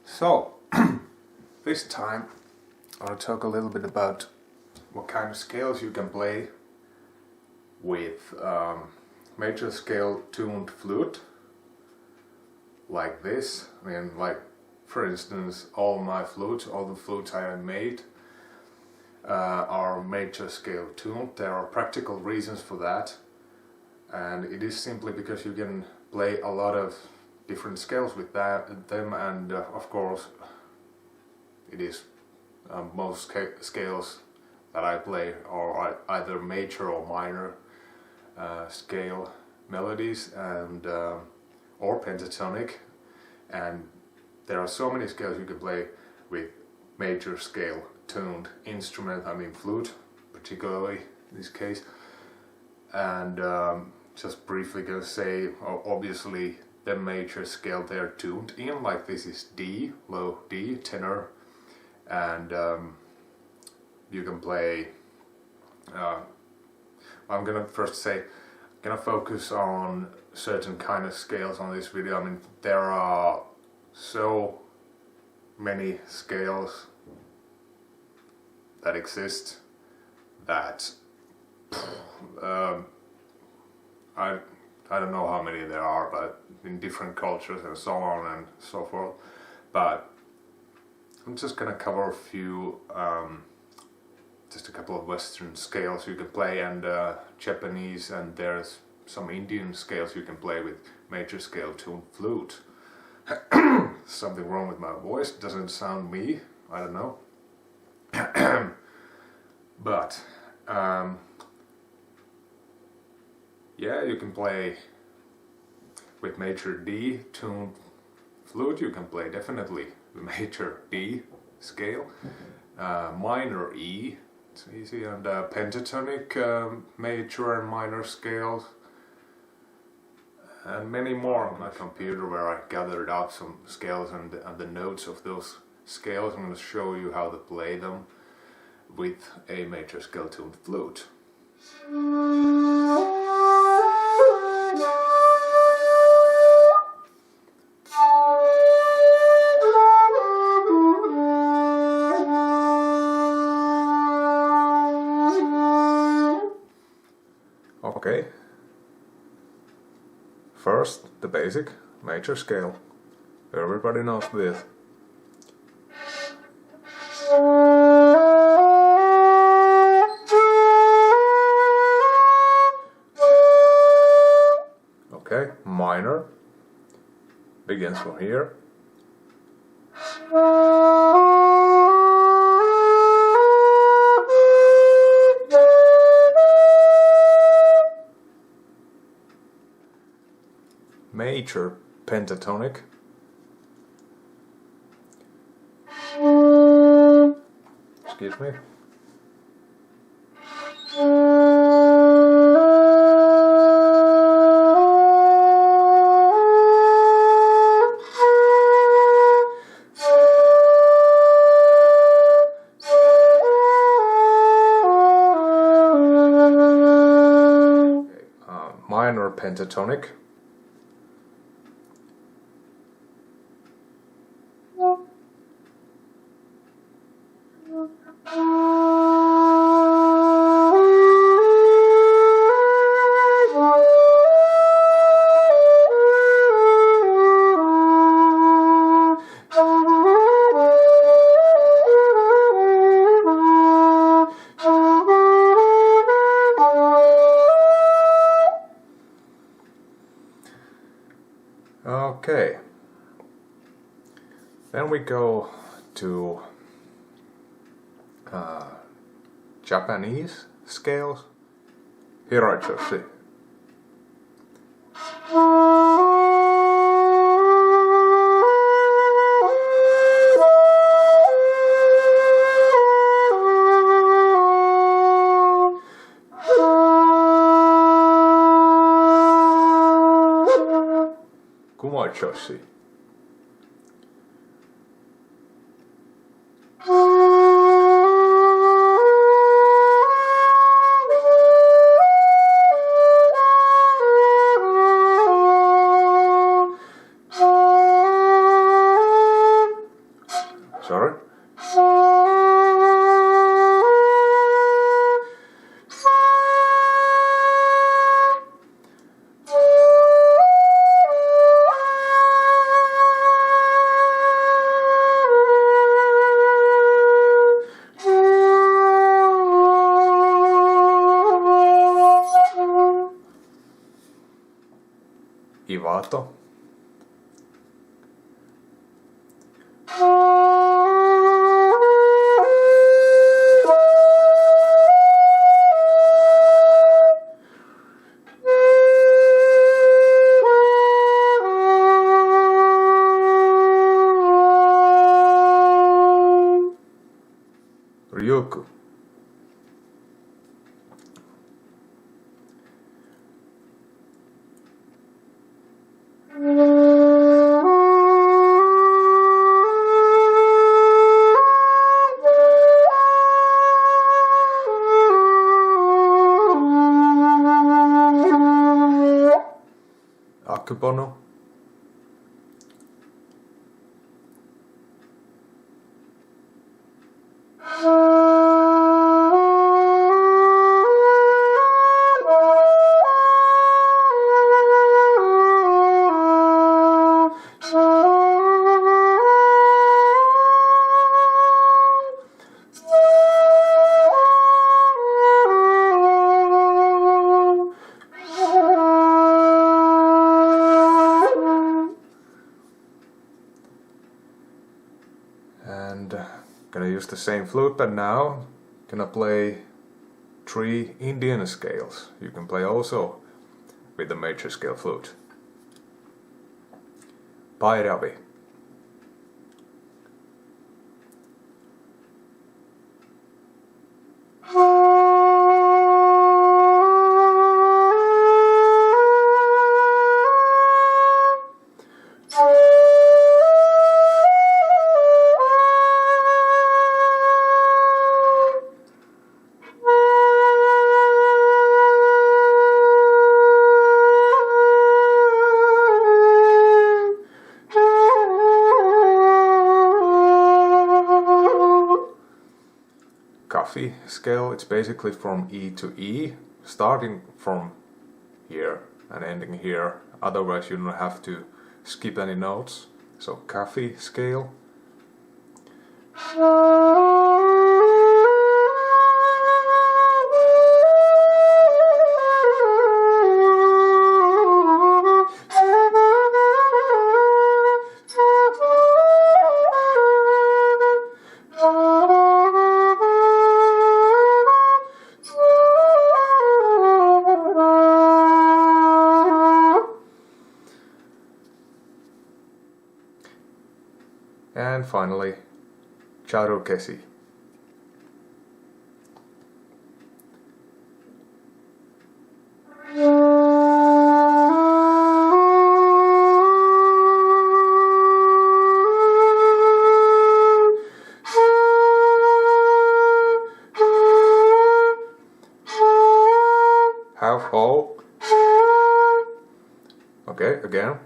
So, this time I want to talk a little bit about what kind of scales you can play with major scale tuned flute, like this. I mean, like for instance, all the flutes I have made are major scale tuned. There are practical reasons for that, and it is simply because you can play a lot of different scales with them, and of course it is most scales that I play are either major or minor scale melodies, and or pentatonic, and there are so many scales you can play with major scale tuned instrument, I mean flute particularly in this case. And just briefly gonna say, obviously the major scale they're tuned in, like this is D, low D, tenor, and you can play, I'm gonna first say, gonna focus on certain kind of scales on this video. I mean, there are so many scales that exist that I don't know how many there are, but in different cultures and so on and so forth. But I'm just gonna cover a few, just a couple of Western scales you can play, and Japanese, and there's some Indian scales you can play with major scale tuned flute. Something wrong with my voice, doesn't sound me, I don't know. But yeah, you can play with major D tuned flute. You can play definitely the major D scale, minor E, it's easy, and pentatonic major and minor scales, and many more on my computer where I gathered out some scales and the notes of those scales. I'm going to show you how to play them with a major scale tuned flute. Okay, first the basic major scale. Everybody knows this. Okay, minor begins from here. Major pentatonic. Excuse me. Minor pentatonic. Okay, then we go to Japanese scales, Hirajoshi. Kumajoshi. Sorry. Ivato. Ryuku. Akebono. And gonna use the same flute, but now gonna play 3 Indian scales. You can play also with the major scale flute. Bhairavi. Kafi scale, it's basically from E to E, starting from here and ending here, otherwise you don't have to skip any notes. So Kafi scale. And finally, Charukesi. Half whole. Okay, again.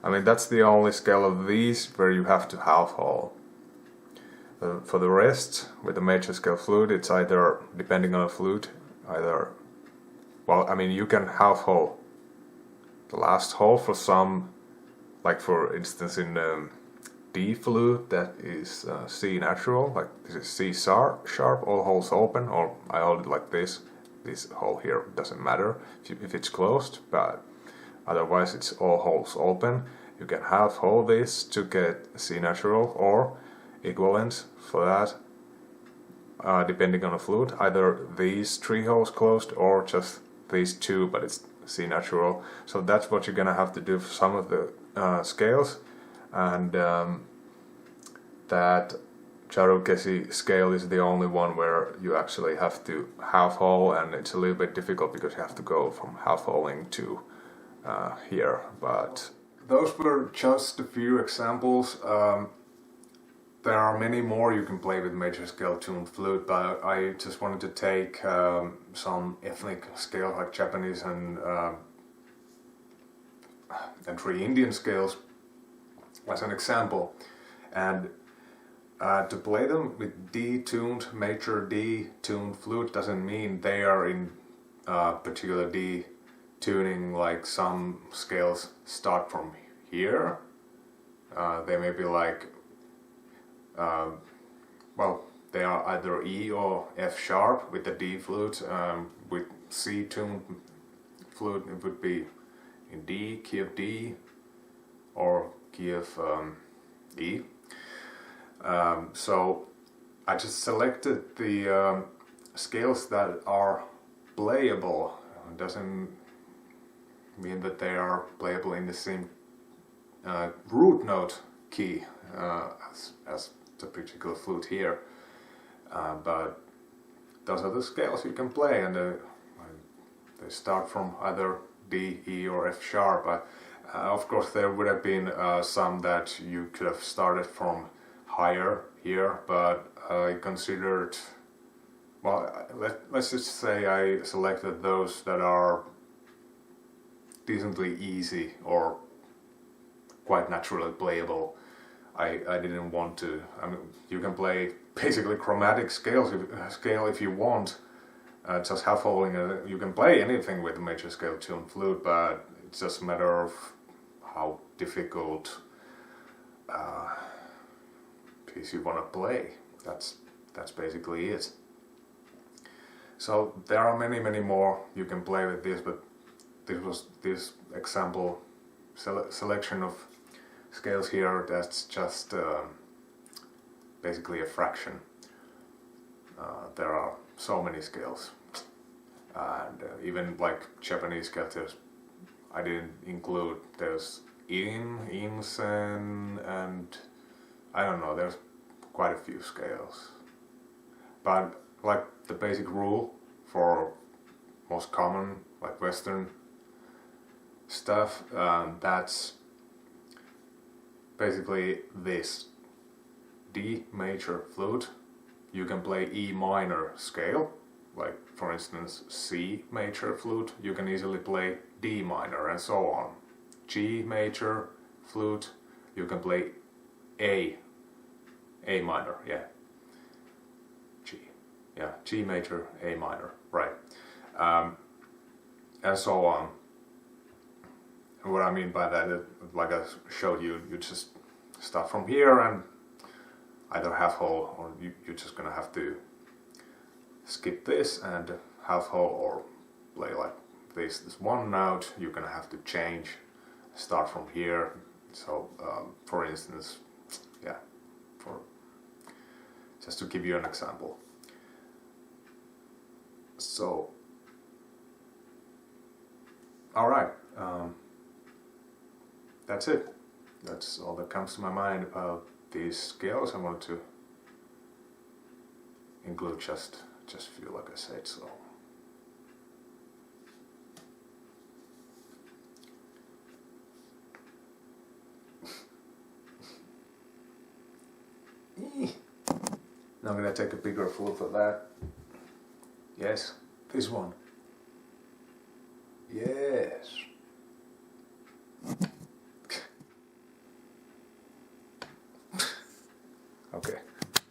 I mean, that's the only scale of these where you have to half whole. For the rest, with the major scale flute, it's either, depending on the flute, either, well, I mean, you can half whole the last hole for some, like for instance in D flute, that is C natural, like this is C sharp, all holes open, or I hold it like this hole here doesn't matter if it's closed, but otherwise it's all holes open. You can half hole this to get C natural, or equivalent for that, depending on the flute, either these 3 holes closed or just these 2, but it's C natural. So that's what you're gonna have to do for some of the scales, and that Charukesi scale is the only one where you actually have to half hole, and it's a little bit difficult because you have to go from half holing to here. But those were just a few examples. there are many more you can play with major scale tuned flute, but I just wanted to take some ethnic scales like Japanese and 3 Indian scales as an example. And to play them with D-tuned, major D-tuned flute doesn't mean they are in particular D tuning, like some scales start from here. They may be like, well, they are either E or F sharp with the D flute. With C tuned flute it would be in D, key of D, or key of E. So I just selected the scales that are playable. It doesn't mean that they are playable in the same root note key as the particular flute here, but those are the scales you can play, and they start from either D, E or F sharp. Of course there would have been some that you could have started from higher here, but I considered, well, let's just say I selected those that are decently easy or quite naturally playable. I didn't want to, I mean, you can play basically chromatic scale if you want, just half holding it. You can play anything with a major scale tuned flute, but it's just a matter of how difficult piece you want to play. That's basically it. So there are many more you can play with this, but this was this example selection of scales here. That's just basically a fraction. There are so many scales, and even like Japanese scales, I didn't include. There's ins, and I don't know. There's quite a few scales, but like the basic rule for most common like Western stuff, that's basically this D major flute. You can play E minor scale, like for instance C major flute, you can easily play D minor and so on. G major flute, you can play A minor, yeah. G major, A minor, right. And so on. And what I mean by that, like I showed you, you just start from here and either half whole, or you're just gonna have to skip this and half whole, or play like this one note. You're gonna have to change, start from here. So for instance, yeah, just to give you an example. So alright, that's it. That's all that comes to my mind about these scales. I wanted to include just a few, like I said. So now I'm gonna take a bigger flute for that. Yes, this one. Yes. Okay.